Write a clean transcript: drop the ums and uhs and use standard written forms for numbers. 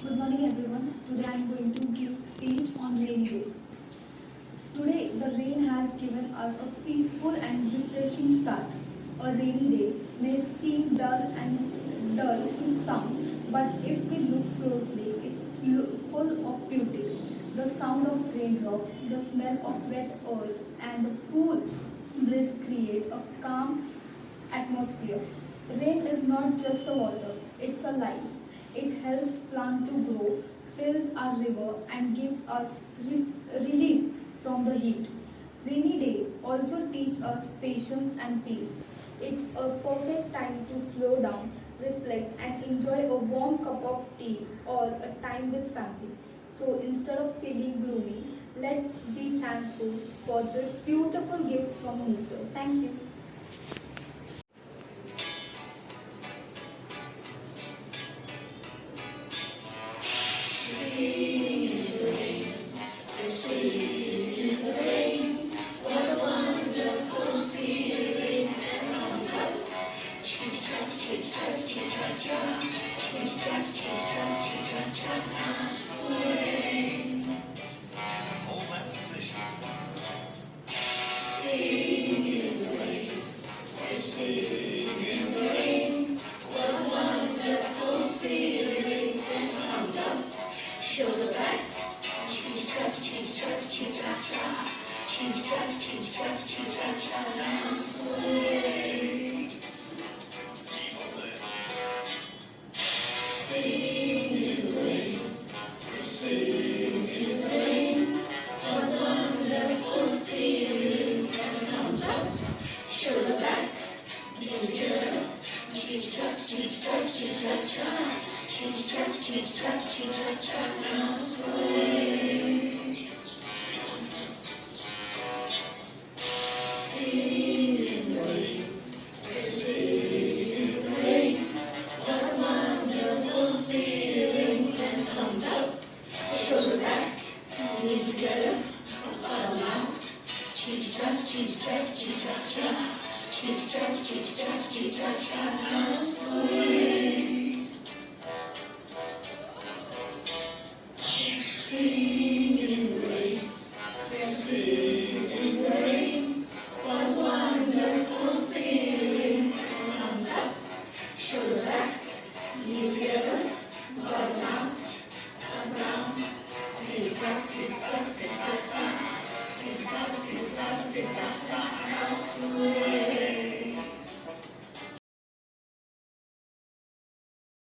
Good morning everyone. Today I am going to give speech on rainy day. Today the rain has given us a peaceful and refreshing start. A rainy day may seem dull to some, but if we look closely, it's full of beauty. The sound of raindrops, the smell of wet earth, and the cool breeze create a calm atmosphere. Rain is not just a water, it's a life. It helps plant to grow, fills our river and gives us relief from the heat. Rainy day also teach us patience and peace. It's a perfect time to slow down, reflect and enjoy a warm cup of tea or a time with family. So instead of feeling gloomy, let's be thankful for this beautiful gift from nature. Thank you.